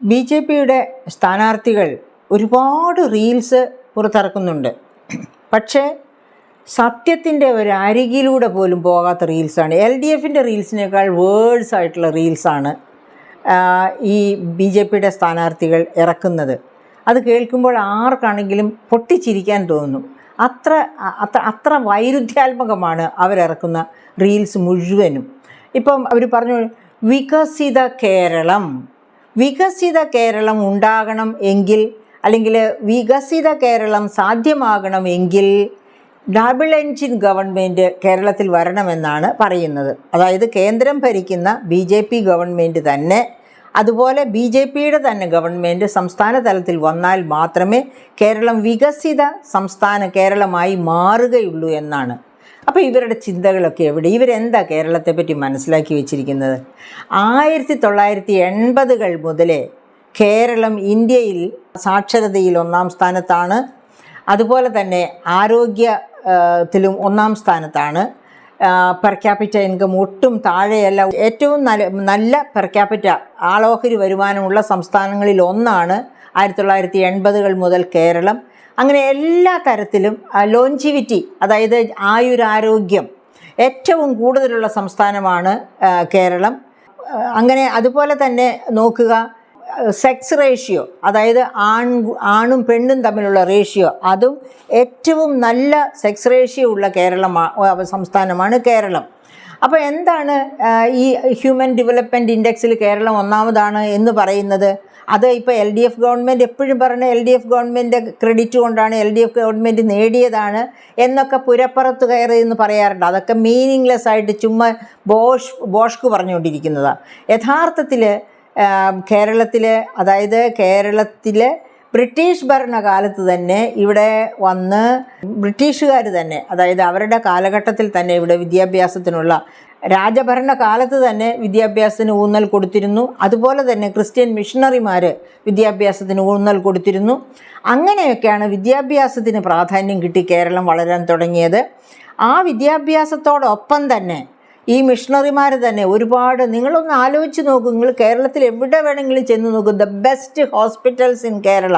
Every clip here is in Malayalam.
BJPയുടെ സ്ഥാനാർത്ഥികൾ ഒരുപാട് റീൽസ് പുറത്തിറക്കുന്നുണ്ട്. പക്ഷേ സത്യത്തിൻ്റെ ഒരു അരികിലൂടെ പോലും പോകാത്ത റീൽസാണ്. LDFൻ്റെ റീൽസിനേക്കാൾ വേഴ്സ് ആയിട്ടുള്ള റീൽസാണ് ഈ BJPയുടെ സ്ഥാനാർത്ഥികൾ ഇറക്കുന്നത്. അത് കേൾക്കുമ്പോൾ ആർക്കാണെങ്കിലും പൊട്ടിച്ചിരിക്കാൻ തോന്നും. അത്ര വൈരുദ്ധ്യാത്മകമാണ് അവരിറക്കുന്ന റീൽസ് മുഴുവനും. ഇപ്പം അവർ പറഞ്ഞു, വികസിത കേരളം ഉണ്ടാകണം എങ്കിൽ, അല്ലെങ്കിൽ വികസിത കേരളം സാധ്യമാകണം എങ്കിൽ ഡബിൾ എൻജിൻ ഗവൺമെൻറ് കേരളത്തിൽ വരണമെന്നാണ് പറയുന്നത്. അതായത് കേന്ദ്രം ഭരിക്കുന്ന BJP ഗവൺമെൻറ് തന്നെ, അതുപോലെ BJPയുടെ തന്നെ ഗവൺമെൻറ് സംസ്ഥാന തലത്തിൽ വന്നാൽ മാത്രമേ കേരളം വികസിത സംസ്ഥാന കേരളമായി മാറുകയുള്ളൂ എന്നാണ്. അപ്പോൾ ഇവരുടെ ചിന്തകളൊക്കെ എവിടെ? ഇവരെന്താ കേരളത്തെ പറ്റി മനസ്സിലാക്കി വെച്ചിരിക്കുന്നത്? 1980-കൾ മുതലേ കേരളം ഇന്ത്യയിൽ സാക്ഷരതയിൽ 1-ാം സ്ഥാനത്താണ്. അതുപോലെ തന്നെ ആരോഗ്യത്തിലും 1-ാം സ്ഥാനത്താണ്. പെർ ക്യാപിറ്റ ഇൻകം ഒട്ടും താഴെയല്ല. ഏറ്റവും നല്ല പെർ ക്യാപിറ്റ ആളോഹരി വരുമാനമുള്ള സംസ്ഥാനങ്ങളിൽ ഒന്നാണ് 1980-കൾ മുതൽ കേരളം. അങ്ങനെ എല്ലാ തരത്തിലും ലോഞ്ചിവിറ്റി, അതായത് ആയുരാരോഗ്യം ഏറ്റവും കൂടുതലുള്ള സംസ്ഥാനമാണ് കേരളം. അങ്ങനെ അതുപോലെ തന്നെ നോക്കുക, സെക്സ് റേഷ്യോ, അതായത് ആണും പെണ്ണും തമ്മിലുള്ള റേഷ്യോ, അതും ഏറ്റവും നല്ല സെക്സ് റേഷ്യോ ഉള്ള സംസ്ഥാനമാണ് കേരളം. അപ്പോൾ എന്താണ് ഈ ഹ്യൂമൻ ഡെവലപ്മെൻറ്റ് ഇൻഡെക്സിൽ കേരളം 1-ാമതാണ് എന്ന് പറയുന്നത്? അത് ഇപ്പോൾ LDF ഗവൺമെൻറ് എപ്പോഴും പറയുന്ന LDF ഗവൺമെൻറ് ക്രെഡിറ്റ് കൊണ്ടാണ്, LDF ഗവൺമെൻറ് നേടിയതാണ് എന്നൊക്കെ പുരപ്പുറത്ത് കയറി എന്ന് പറയാറുണ്ട്. അതൊക്കെ മീനിങ്ലെസ് ആയിട്ട് ചുമ്മാ ബോഷ്ക്ക് പറഞ്ഞുകൊണ്ടിരിക്കുന്നതാണ്. യഥാർത്ഥത്തിൽ കേരളത്തിലെ ബ്രിട്ടീഷ് ഭരണകാലത്ത് തന്നെ ഇവിടെ വന്ന് ബ്രിട്ടീഷുകാർ തന്നെ, അതായത് അവരുടെ കാലഘട്ടത്തിൽ തന്നെ ഇവിടെ വിദ്യാഭ്യാസത്തിനുള്ള, രാജഭരണ കാലത്ത് തന്നെ വിദ്യാഭ്യാസത്തിന് ഊന്നൽ കൊടുത്തിരുന്നു. അതുപോലെ തന്നെ ക്രിസ്ത്യൻ മിഷണറിമാർ വിദ്യാഭ്യാസത്തിന് ഊന്നൽ കൊടുത്തിരുന്നു. അങ്ങനെയൊക്കെയാണ് വിദ്യാഭ്യാസത്തിന് പ്രാധാന്യം കിട്ടി കേരളം വളരാൻ തുടങ്ങിയത്. ആ വിദ്യാഭ്യാസത്തോടൊപ്പം തന്നെ ഈ മിഷണറിമാർ തന്നെ ഒരുപാട്, നിങ്ങളൊന്ന് ആലോചിച്ച് നോക്കൂ, നിങ്ങൾ കേരളത്തിൽ എവിടെ വേണമെങ്കിലും ചെന്ന് നോക്കൂ, the best hospitals in Kerala.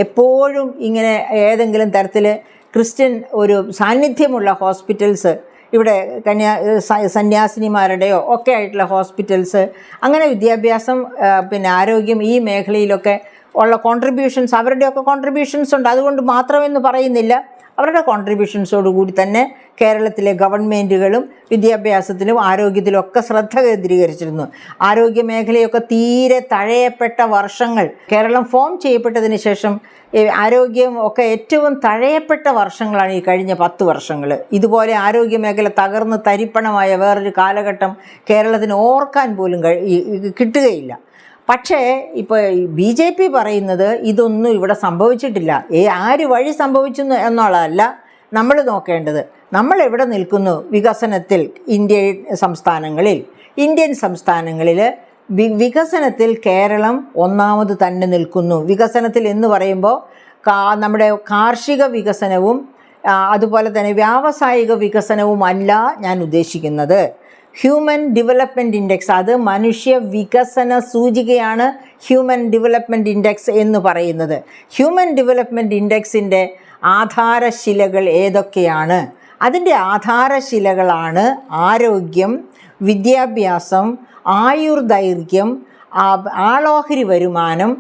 എപ്പോഴും ഇങ്ങനെ ഏതെങ്കിലും തരത്തിൽ ക്രിസ്ത്യൻ ഒരു സാന്നിധ്യമുള്ള ഹോസ്പിറ്റൽസ്, ഇവിടെ സന്യാസിനിമാരുടെയോ ഒക്കെ ആയിട്ടുള്ള ഹോസ്പിറ്റൽസ്, അങ്ങനെ വിദ്യാഭ്യാസം ആരോഗ്യം ഈ മേഖലയിലൊക്കെ ഉള്ള കോൺട്രിബ്യൂഷൻസ്, അവരുടെയൊക്കെ കോൺട്രിബ്യൂഷൻസ് ഉണ്ട്. അതുകൊണ്ട് മാത്രമെന്ന് പറയുന്നില്ല, അവരുടെ കോൺട്രിബ്യൂഷൻസോടുകൂടി തന്നെ കേരളത്തിലെ ഗവൺമെൻറ്റുകളും വിദ്യാഭ്യാസത്തിലും ആരോഗ്യത്തിലും ഒക്കെ ശ്രദ്ധ കേന്ദ്രീകരിച്ചിരുന്നു. ആരോഗ്യ മേഖലയൊക്കെ തീരെ തഴയപ്പെട്ട വർഷങ്ങൾ, കേരളം ഫോം ചെയ്യപ്പെട്ടതിന് ശേഷം ആരോഗ്യം ഒക്കെ ഏറ്റവും തഴയപ്പെട്ട വർഷങ്ങളാണ് ഈ കഴിഞ്ഞ 10 വർഷങ്ങൾ. ഇതുപോലെ ആരോഗ്യ മേഖല തകർന്ന് തരിപ്പണമായ വേറൊരു കാലഘട്ടം കേരളത്തിന് ഓർക്കാൻ പോലും കിട്ടുകയില്ല. പക്ഷേ ഇപ്പോൾ BJP പറയുന്നത് ഇതൊന്നും ഇവിടെ സംഭവിച്ചിട്ടില്ല. ആര് വഴി സംഭവിച്ചു എന്നുള്ളതല്ല നമ്മൾ നോക്കേണ്ടത്. നമ്മൾ എവിടെ നിൽക്കുന്നു വികസനത്തിൽ? ഇന്ത്യൻ സംസ്ഥാനങ്ങളിൽ വികസനത്തിൽ കേരളം 1-ാമത് തന്നെ നിൽക്കുന്നു. വികസനത്തിൽ എന്ന് പറയുമ്പോൾ നമ്മുടെ കാർഷിക വികസനവും അതുപോലെ തന്നെ വ്യാവസായിക വികസനവും അല്ല ഞാൻ ഉദ്ദേശിക്കുന്നത്. ഹ്യൂമൻ ഡെവലപ്മെൻറ്റ് ഇൻഡെക്സ്, അത് മനുഷ്യ വികസന സൂചികയാണ് ഹ്യൂമൻ ഡെവലപ്മെൻറ്റ് ഇൻഡെക്സ് എന്ന് പറയുന്നത്. ഹ്യൂമൻ ഡെവലപ്മെൻറ്റ് ഇൻഡെക്സിൻ്റെ ആധാരശിലകൾ ഏതൊക്കെയാണ്? അതിൻ്റെ ആധാരശിലകളാണ് ആരോഗ്യം, വിദ്യാഭ്യാസം, ആയുർദൈർഘ്യം, ആളോഹരി വരുമാനം,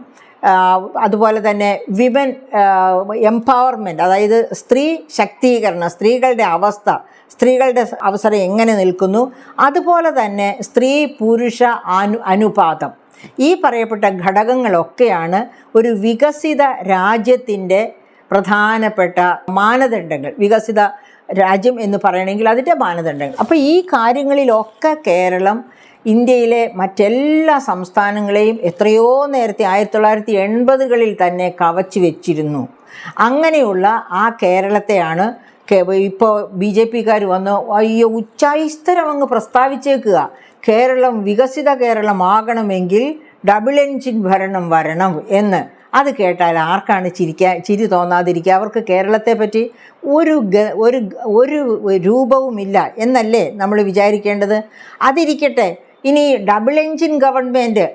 അതുപോലെ തന്നെ വിമൻ എംപവർമെൻറ്റ്, അതായത് സ്ത്രീ ശാക്തീകരണം, സ്ത്രീകളുടെ സ്ത്രീകളുടെ അവസരം എങ്ങനെ നിൽക്കുന്നു, അതുപോലെ തന്നെ സ്ത്രീ പുരുഷ അനുപാതം. ഈ പറയപ്പെട്ട ഘടകങ്ങളൊക്കെയാണ് ഒരു വികസിത രാജ്യത്തിൻ്റെ പ്രധാനപ്പെട്ട മാനദണ്ഡങ്ങൾ. വികസിത രാജ്യം എന്ന് പറയണമെങ്കിൽ അതിൻ്റെ മാനദണ്ഡങ്ങൾ. അപ്പോൾ ഈ കാര്യങ്ങളിലൊക്കെ കേരളം ഇന്ത്യയിലെ മറ്റെല്ലാ സംസ്ഥാനങ്ങളെയും എത്രയോ നേരത്തെ 1980-കളിൽ തന്നെ കവച്ചു വെച്ചിരുന്നു. അങ്ങനെയുള്ള ആ കേരളത്തെയാണ് ഇപ്പോൾ BJPക്കാർ വന്ന് ഉച്ചായിസ്തരം അങ്ങ് പ്രസ്താവിച്ചേക്കുക. കേരളം വികസിത കേരളമാകണമെങ്കിൽ ഡബിൾ എൻജിൻ ഭരണം വരണം എന്ന്. അത് കേട്ടാൽ ആർക്കാണ് ചിരി തോന്നാതിരിക്കുക? അവർക്ക് കേരളത്തെ പറ്റി ഒരു രൂപവുമില്ല എന്നല്ലേ നമ്മൾ വിചാരിക്കേണ്ടത്? അതിരിക്കട്ടെ, ഇനി ഡബിൾ എൻജിൻ ഗവൺമെൻറ്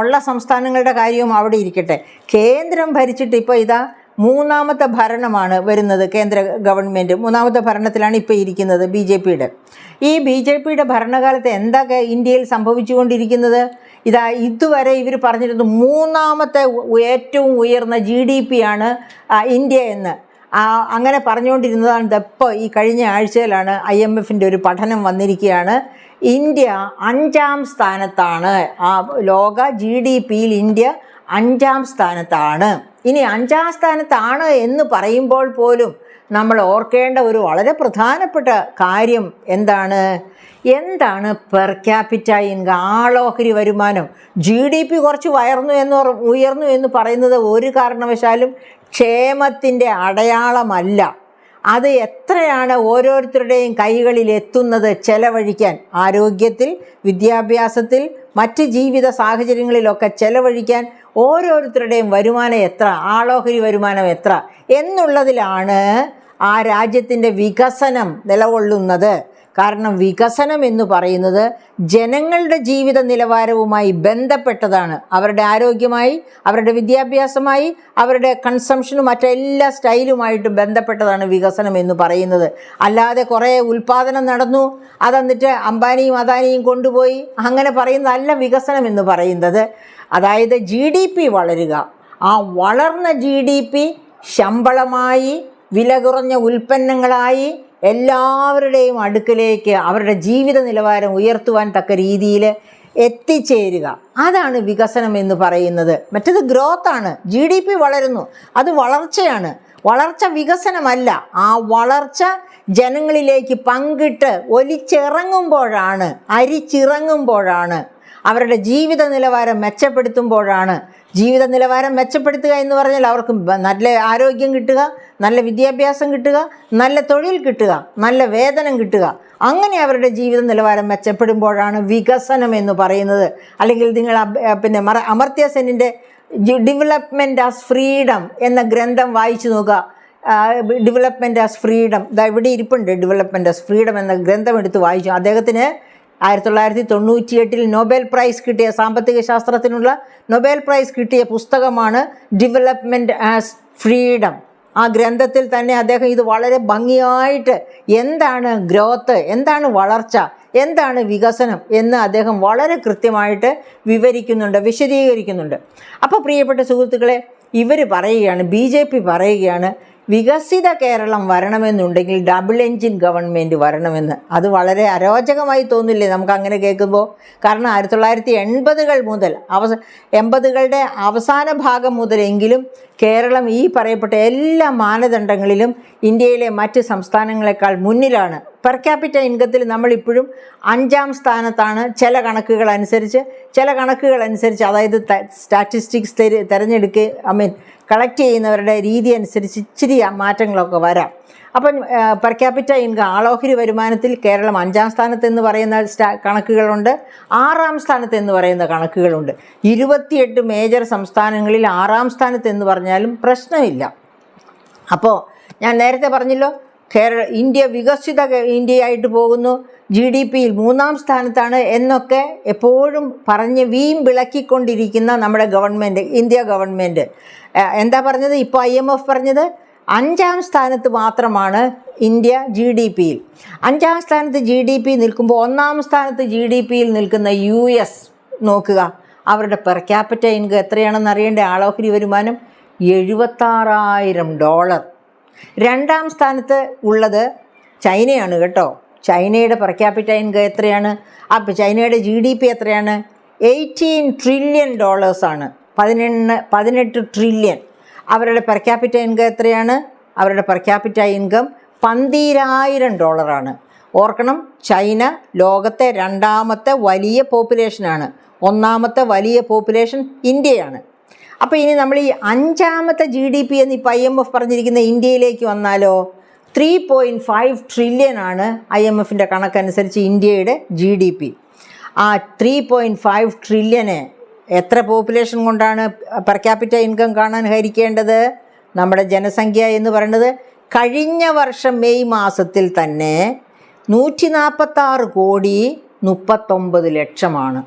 ഉള്ള സംസ്ഥാനങ്ങളുടെ കാര്യവും അവിടെ ഇരിക്കട്ടെ. കേന്ദ്രം ഭരിച്ചിട്ട് ഇപ്പോൾ ഇതാ മൂന്നാമത്തെ ഭരണമാണ് വരുന്നത്. കേന്ദ്ര ഗവൺമെൻറ് മൂന്നാമത്തെ ഭരണത്തിലാണ് ഇപ്പോൾ ഇരിക്കുന്നത് BJPയുടെ. ഈ BJPയുടെ ഭരണകാലത്ത് എന്തൊക്കെ ഇന്ത്യയിൽ സംഭവിച്ചുകൊണ്ടിരിക്കുന്നത്? ഇതാ ഇതുവരെ ഇവർ പറഞ്ഞിരുന്നു മൂന്നാമത്തെ ഏറ്റവും ഉയർന്ന GDP ആണ് ഇന്ത്യ എന്ന്. അങ്ങനെ പറഞ്ഞുകൊണ്ടിരുന്നതാണ്. ഇപ്പോൾ ഈ കഴിഞ്ഞ ആഴ്ചയിലാണ് IMFൻ്റെ ഒരു പഠനം വന്നിരിക്കുകയാണ്. ഇന്ത്യ 5ാം സ്ഥാനത്താണ്. ലോക GDPയിൽ ഇന്ത്യ 5ാം സ്ഥാനത്താണ്. ഇനി 5ാം സ്ഥാനത്താണ് എന്ന് പറയുമ്പോൾ പോലും നമ്മൾ ഓർക്കേണ്ട ഒരു വളരെ പ്രധാനപ്പെട്ട കാര്യം എന്താണ് പെർ ക്യാപിറ്റ ഇൻകം, ആളോഹരി വരുമാനം. GDP കുറച്ച് ഉയർന്നു എന്ന് പറയുന്നത് ഒരു കാരണവശാലും ക്ഷേമത്തിൻ്റെ അടയാളമല്ല. അത് എത്രയാണ് ഓരോരുത്തരുടെയും കൈകളിൽ എത്തുന്നത് ചെലവഴിക്കാൻ, ആരോഗ്യത്തിൽ, വിദ്യാഭ്യാസത്തിൽ, മറ്റ് ജീവിത സാഹചര്യങ്ങളിലൊക്കെ ചെലവഴിക്കാൻ ഓരോരുത്തരുടെയും വരുമാനം എത്ര, ആളോഹരി വരുമാനം എത്ര എന്നുള്ളതിലാണ് ആ രാജ്യത്തിൻ്റെ വികസനം നിലകൊള്ളുന്നത്. കാരണം വികസനം എന്ന് പറയുന്നത് ജനങ്ങളുടെ ജീവിത നിലവാരവുമായി ബന്ധപ്പെട്ടതാണ്. അവരുടെ ആരോഗ്യമായി, അവരുടെ വിദ്യാഭ്യാസമായി, അവരുടെ കൺസംഷനും മറ്റെല്ലാ സ്റ്റൈലുമായിട്ട് ബന്ധപ്പെട്ടതാണ് വികസനം എന്ന് പറയുന്നത്. അല്ലാതെ കുറേ ഉൽപ്പാദനം നടന്നു, അതെന്നിട്ട് അംബാനിയും അദാനിയും കൊണ്ടുപോയി അങ്ങനെ പറയുന്നതല്ല വികസനം എന്ന് പറയുന്നത്. അതായത് GDP വളരുക, ആ വളർന്ന GDP ശമ്പളമായി, വില കുറഞ്ഞ ഉൽപ്പന്നങ്ങളായി എല്ലാവരുടെയും അടുക്കലേക്ക് അവരുടെ ജീവിത നിലവാരം ഉയർത്തുവാൻ തക്ക രീതിയിൽ എത്തിച്ചേരുക, അതാണ് വികസനം എന്ന് പറയുന്നത്. മറ്റത് ഗ്രോത്താണ്. GDP വളരുന്നു, അത് വളർച്ചയാണ്. വളർച്ച വികസനമല്ല. ആ വളർച്ച ജനങ്ങളിലേക്ക് പങ്കിട്ട് ഒലിച്ചിറങ്ങുമ്പോഴാണ്, അരിച്ചിറങ്ങുമ്പോഴാണ്, അവരുടെ ജീവിത നിലവാരം മെച്ചപ്പെടുത്തുമ്പോഴാണ്. ജീവിത നിലവാരം മെച്ചപ്പെടുത്തുക എന്ന് പറഞ്ഞാൽ അവർക്ക് നല്ല ആരോഗ്യം കിട്ടുക, നല്ല വിദ്യാഭ്യാസം കിട്ടുക, നല്ല തൊഴിൽ കിട്ടുക, നല്ല വേതനം കിട്ടുക. അങ്ങനെ അവരുടെ ജീവിത നിലവാരം മെച്ചപ്പെടുമ്പോഴാണ് വികസനം എന്ന് പറയുന്നത്. അല്ലെങ്കിൽ നിങ്ങൾ അമർത്യ സെന്നിൻ്റെ ഡെവലപ്മെൻറ്റ് ആസ് ഫ്രീഡം എന്ന ഗ്രന്ഥം വായിച്ചു നോക്കുക. ഡെവലപ്മെൻറ്റ് ആസ് ഫ്രീഡം, ഇവിടെ ഇരിപ്പുണ്ട്. ഡെവലപ്മെൻറ്റ് ആസ് ഫ്രീഡം എന്ന ഗ്രന്ഥം എടുത്ത് വായിച്ചു. അദ്ദേഹത്തിന് 1998 നൊബേൽ പ്രൈസ് കിട്ടിയ, സാമ്പത്തിക ശാസ്ത്രത്തിനുള്ള നൊബേൽ പ്രൈസ് കിട്ടിയ പുസ്തകമാണ് ഡെവലപ്മെൻറ്റ് ആസ് ഫ്രീഡം. ആ ഗ്രന്ഥത്തിൽ തന്നെ അദ്ദേഹം ഇത് വളരെ ഭംഗിയായിട്ട് എന്താണ് ഗ്രോത്ത്, എന്താണ് വളർച്ച, എന്താണ് വികസനം എന്ന് അദ്ദേഹം വളരെ കൃത്യമായിട്ട് വിവരിക്കുന്നുണ്ട്, വിശദീകരിക്കുന്നുണ്ട്. അപ്പോൾ പ്രിയപ്പെട്ട സുഹൃത്തുക്കളെ, ഇവർ പറയുകയാണ്, BJP പറയുകയാണ്, വികസിത കേരളം വരണമെന്നുണ്ടെങ്കിൽ ഡബിൾ എൻജിൻ ഗവൺമെൻറ് വരണമെന്ന്. അത് വളരെ അരോചകമായി തോന്നില്ലേ നമുക്ക് അങ്ങനെ കേൾക്കുമ്പോൾ? കാരണം 1980 മുതൽ 80കളുടെ അവസാന ഭാഗം മുതലെങ്കിലും കേരളം ഈ പറയപ്പെട്ട എല്ലാ മാനദണ്ഡങ്ങളിലും ഇന്ത്യയിലെ മറ്റ് സംസ്ഥാനങ്ങളെക്കാൾ മുന്നിലാണ്. പെർ ക്യാപിറ്റ ഇൻകത്തിൽ നമ്മളിപ്പോഴും 5ാം സ്ഥാനത്താണ്. ചില കണക്കുകൾ അനുസരിച്ച് അതായത് സ്റ്റാറ്റിസ്റ്റിക്സ് കളക്ട് ചെയ്യുന്നവരുടെ രീതി അനുസരിച്ച് ഇച്ചിരി മാറ്റങ്ങളൊക്കെ വരാം. അപ്പം പെർ ക്യാപിറ്റ ഇൻകം, ആളോഹരി വരുമാനത്തിൽ കേരളം 5ാം സ്ഥാനത്തെന്ന് പറയുന്ന കണക്കുകളുണ്ട്, 6ാം സ്ഥാനത്തെന്ന് പറയുന്ന കണക്കുകളുണ്ട്. 28 മേജർ സംസ്ഥാനങ്ങളിൽ 6ാം സ്ഥാനത്തെന്ന് പറഞ്ഞാലും പ്രശ്നമില്ല. അപ്പോൾ ഞാൻ നേരത്തെ പറഞ്ഞല്ലോ, ഇന്ത്യ വികസിത ഇന്ത്യയായിട്ട് പോകുന്നു, GDPയിൽ 3ാം സ്ഥാനത്താണ് എന്നൊക്കെ എപ്പോഴും പറഞ്ഞ് വിളക്കിക്കൊണ്ടിരിക്കുന്ന നമ്മുടെ ഗവൺമെൻറ്, ഇന്ത്യ ഗവൺമെൻറ് എന്താ പറഞ്ഞത്? ഇപ്പോൾ IMF പറഞ്ഞത് 5ാം സ്ഥാനത്ത് മാത്രമാണ് ഇന്ത്യ GDPയിൽ. 5ാം സ്ഥാനത്ത് GDP നിൽക്കുമ്പോൾ 1ാം സ്ഥാനത്ത് GDPയിൽ നിൽക്കുന്ന US നോക്കുക. അവരുടെ പെർ ക്യാപിറ്റ ഇൻകം എത്രയാണെന്ന് അറിയേണ്ട? ആളോഹരി വരുമാനം $76,000. 2ാം സ്ഥാനത്ത് ഉള്ളത് ചൈനയാണ് കേട്ടോ. ചൈനയുടെ പെർ ക്യാപിറ്റ ഇൻകം എത്രയാണ്? അപ്പോൾ ചൈനയുടെ GDP എത്രയാണ്? $18 ട്രില്യൺ ആണ്. 18 ട്രില്യൺ. അവരുടെ പെർ ക്യാപിറ്റ ഇൻകം എത്രയാണ്? അവരുടെ പെർ ക്യാപിറ്റ ഇൻകം $12,000 ആണ്. ഓർക്കണം, ചൈന ലോകത്തെ 2ാമത്തെ വലിയ പോപ്പുലേഷനാണ്. 1ാമത്തെ വലിയ പോപ്പുലേഷൻ ഇന്ത്യയാണ്. അപ്പോൾ ഇനി നമ്മൾ ഈ 5ാമത്തെ GDP എന്ന് ഇപ്പോൾ IMF പറഞ്ഞിരിക്കുന്ന ഇന്ത്യയിലേക്ക് വന്നാലോ, 3.5 ട്രില്യൺ ആണ് IMFൻ്റെ കണക്കനുസരിച്ച് ഇന്ത്യയുടെ GDP. ആ 3.5 ട്രില്യനെ എത്ര പോപ്പുലേഷൻ കൊണ്ടാണ് പെർ ക്യാപിറ്റ ഇൻകം കാണാൻ ഹരിക്കേണ്ടത്? നമ്മുടെ ജനസംഖ്യ എന്ന് പറയുന്നത് കഴിഞ്ഞ വർഷം മെയ് മാസത്തിൽ തന്നെ 146,39,00,000.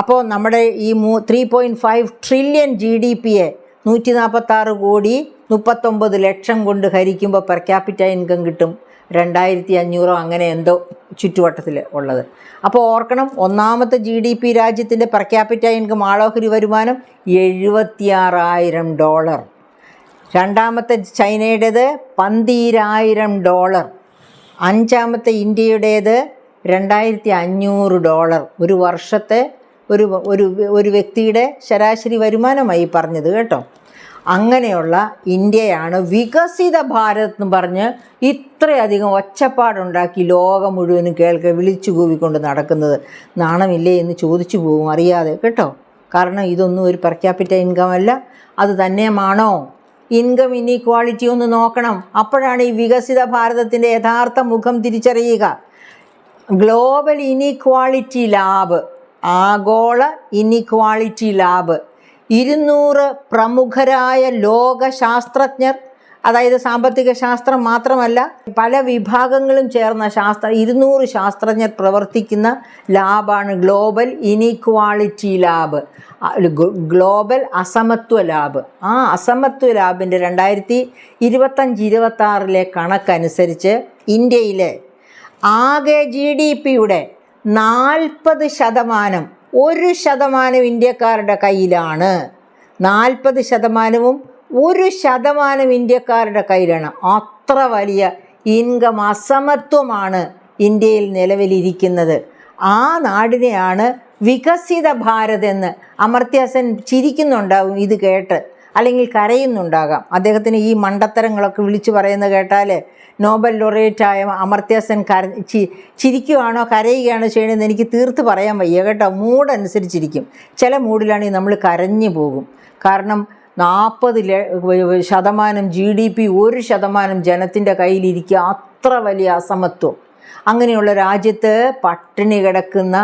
അപ്പോൾ നമ്മുടെ ഈ 3.5 ട്രില്യൺ GDP-യെ 146 കോടി 39 ലക്ഷം കൊണ്ട് ഹരിക്കുമ്പോൾ പെർ ക്യാപിറ്റ ഇൻകം കിട്ടും 2500 അങ്ങനെ എന്തോ ചുറ്റുവട്ടത്തിൽ ഉള്ളത്. അപ്പോൾ ഓർക്കണം, ഒന്നാമത്തെ GDP രാജ്യത്തിൻ്റെ പെർ ക്യാപിറ്റ ഇൻകം ആളോഹരി വരുമാനം $76,000. രണ്ടാമത്തെ ചൈനയുടേത് $12,000. അഞ്ചാമത്തെ ഇന്ത്യയുടേത് $2,500. ഒരു വർഷത്തെ ഒരു വ്യക്തിയുടെ ശരാശരി വരുമാനമായി പറഞ്ഞത് കേട്ടോ. അങ്ങനെയുള്ള ഇന്ത്യയാണ് വികസിത ഭാരത് എന്ന് പറഞ്ഞ് ഇത്രയധികം ഒച്ചപ്പാടുണ്ടാക്കി ലോകം മുഴുവനും വിളിച്ചു കൂവിക്കൊണ്ട് നടക്കുന്നത്. നാണമില്ലേ എന്ന് ചോദിച്ചു പോകും അറിയാതെ കേട്ടോ. കാരണം ഇതൊന്നും ഒരു പെർ ക്യാപിറ്റ ഇൻകം അല്ല. അത് തന്നെയാണോ? ഇൻകം ഇനീക്വാളിറ്റി ഒന്ന് നോക്കണം. അപ്പോഴാണ് ഈ വികസിത ഭാരതത്തിൻ്റെ യഥാർത്ഥ മുഖം തിരിച്ചറിയുക. ഗ്ലോബൽ ഇനീക്വാളിറ്റി ലാബ്, ആഗോള ഇനീക്വാളിറ്റി ലാബ് 200 പ്രമുഖരായ ലോക ശാസ്ത്രജ്ഞർ, അതായത് സാമ്പത്തിക ശാസ്ത്രം മാത്രമല്ല പല വിഭാഗങ്ങളും ചേർന്ന 200 ശാസ്ത്രജ്ഞർ പ്രവർത്തിക്കുന്ന ലാബാണ് ഗ്ലോബൽ ഇനീക്വാളിറ്റി ലാബ്, ഗ്ലോബൽ അസമത്വ ലാബ്. ആ അസമത്വ ലാബിൻ്റെ 2025-26 കണക്കനുസരിച്ച് ഇന്ത്യയിലെ ആകെ GDP-യുടെ 40%, 1% ഇന്ത്യക്കാരുടെ കയ്യിലാണ്. 40%-വും 1% ഇന്ത്യക്കാരുടെ കയ്യിലാണ്. അത്ര വലിയ ഇൻകം അസമത്വമാണ് ഇന്ത്യയിൽ നിലവിലിരിക്കുന്നത്. ആ നാടിനെയാണ് വികസിത ഭാരത് എന്ന് അമർത്യ സെൻ ചിരിക്കുന്നുണ്ടാവും ഇത് കേട്ട്, അല്ലെങ്കിൽ കരയുന്നുണ്ടാകാം. അദ്ദേഹത്തിന് ഈ മണ്ടത്തരങ്ങളൊക്കെ വിളിച്ചു പറയുന്നത് കേട്ടാൽ നോബൽ ലൊറേറ്റായ അമർത്യ സെൻ ചിരിക്കുകയാണോ കരയുകയാണോ ചെയ്യണമെന്ന് എനിക്ക് തീർത്ത് പറയാൻ വയ്യ കേട്ടോ. മൂഡനുസരിച്ചിരിക്കും. ചില മൂഡിലാണെങ്കിൽ നമ്മൾ കരഞ്ഞു പോകും. കാരണം 40% GDP 1% ജനത്തിൻ്റെ കയ്യിലിരിക്കുക, അത്ര വലിയ അസമത്വം. അങ്ങനെയുള്ള രാജ്യത്ത് പട്ടിണി കിടക്കുന്ന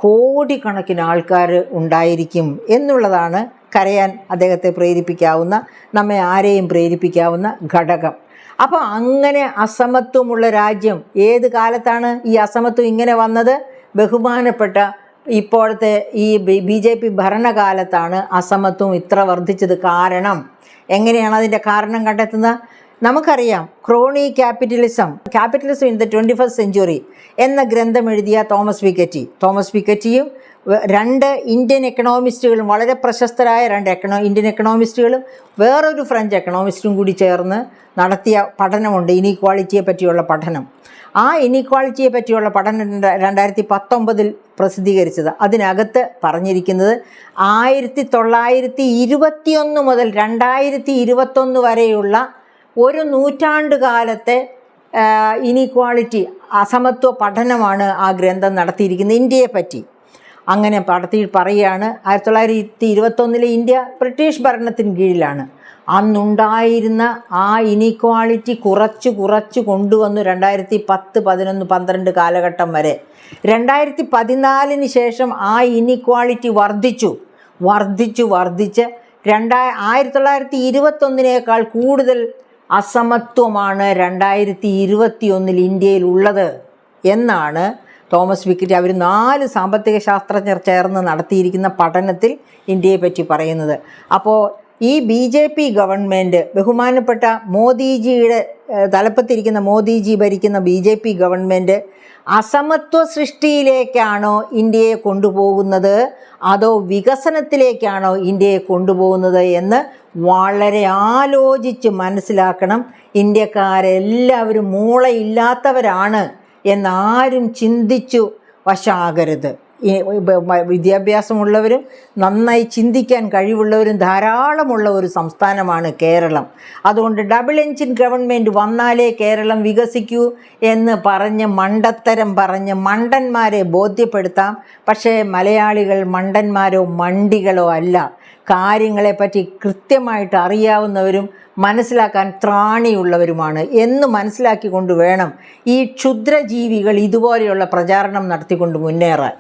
കോടിക്കണക്കിന് ആൾക്കാർ ഉണ്ടായിരിക്കും എന്നുള്ളതാണ് കരയാൻ അദ്ദേഹത്തെ പ്രേരിപ്പിക്കാവുന്ന, നമ്മെ ആരെയും പ്രേരിപ്പിക്കാവുന്ന ഘടകം. അപ്പോൾ അങ്ങനെ അസമത്വമുള്ള രാജ്യം ഏത് കാലത്താണ് ഈ അസമത്വം ഇങ്ങനെ വന്നത്? ബഹുമാനപ്പെട്ട ഇപ്പോഴത്തെ ഈ BJP ഭരണകാലത്താണ് അസമത്വം ഇത്ര വർദ്ധിച്ചത്. കാരണം എങ്ങനെയാണ് അതിൻ്റെ കാരണം കണ്ടെത്തുന്നത്? നമുക്കറിയാം, crony capitalism in the 21st century എന്ന ഗ്രന്ഥം എഴുതിയ തോമസ് പിക്കറ്റിയും 2 ഇന്ത്യൻ എക്കണോമിസ്റ്റുകളും, വളരെ പ്രശസ്തരായ 2 ഇന്ത്യൻ എക്കണോമിസ്റ്റുകളും വേറൊരു ഫ്രഞ്ച് എക്കണോമിസ്റ്റും കൂടി ചേർന്ന് നടത്തിയ പഠനമുണ്ട്, ഇനീക്വാളിറ്റിയെ പറ്റിയുള്ള പഠനം. ആ ഇനീക്വാളിറ്റിയെ പറ്റിയുള്ള പഠനം 2019 പ്രസിദ്ധീകരിച്ചത്. അതിനകത്ത് പറഞ്ഞിരിക്കുന്നത് 1921 മുതൽ 2021 വരെയുള്ള ഒരു നൂറ്റാണ്ട് കാലത്തെ ഇനീക്വാളിറ്റി, അസമത്വ പഠനമാണ് ആ ഗ്രന്ഥം നടത്തിയിരിക്കുന്നത് ഇന്ത്യയെ പറ്റി. അങ്ങനെ പറയുകയാണ്, 1921 ഇന്ത്യ ബ്രിട്ടീഷ് ഭരണത്തിന് കീഴിലാണ്. അന്നുണ്ടായിരുന്ന ആ ഇനീക്വാളിറ്റി കുറച്ച് കൊണ്ടുവന്നു 2010, 11, 12 കാലഘട്ടം വരെ. 2014 ശേഷം ആ ഇനീക്വാളിറ്റി വർദ്ധിച്ച് 1921 കൂടുതൽ അസമത്വമാണ് 2021 ഇന്ത്യയിൽ ഉള്ളത് എന്നാണ് തോമസ് പിക്കറ്റി അവർ 4 സാമ്പത്തിക ശാസ്ത്രജ്ഞർ ചേർന്ന് നടത്തിയിരിക്കുന്ന പഠനത്തിൽ ഇന്ത്യയെ പറ്റി പറയുന്നത്. അപ്പോൾ ഈ BJP ഗവൺമെൻറ്, ബഹുമാനപ്പെട്ട മോദിജിയുടെ തലപ്പത്തിരിക്കുന്ന മോദിജി ഭരിക്കുന്ന BJP ഗവൺമെൻറ് അസമത്വ സൃഷ്ടിയിലേക്കാണോ ഇന്ത്യയെ കൊണ്ടുപോകുന്നത്, അതോ വികസനത്തിലേക്കാണോ ഇന്ത്യയെ കൊണ്ടുപോകുന്നത് എന്ന് വളരെ ആലോചിച്ച് മനസ്സിലാക്കണം. ഇന്ത്യക്കാരെല്ലാവരും മൂളയില്ലാത്തവരാണ് എന്നാരും ചിന്തിച്ചു വശാകരുത്. വിദ്യാഭ്യാസമുള്ളവരും നന്നായി ചിന്തിക്കാൻ കഴിവുള്ളവരും ധാരാളമുള്ള ഒരു സംസ്ഥാനമാണ് കേരളം. അതുകൊണ്ട് ഡബിൾ എഞ്ചിൻ ഗവൺമെൻറ് വന്നാലേ കേരളം വികസിക്കൂ എന്ന് മണ്ടത്തരം പറഞ്ഞ് മണ്ടന്മാരെ ബോധ്യപ്പെടുത്താം. പക്ഷേ മലയാളികൾ മണ്ടന്മാരോ മണ്ടികളോ അല്ല. കാര്യങ്ങളെപ്പറ്റി കൃത്യമായിട്ട് അറിയാവുന്നവരും മനസ്സിലാക്കാൻ ത്രാണിയുള്ളവരുമാണ് എന്ന് മനസ്സിലാക്കിക്കൊണ്ട് വേണം ഈ ക്ഷുദ്രജീവികൾ ഇതുപോലെയുള്ള പ്രചാരണം നടത്തിക്കൊണ്ട് മുന്നേറാൻ.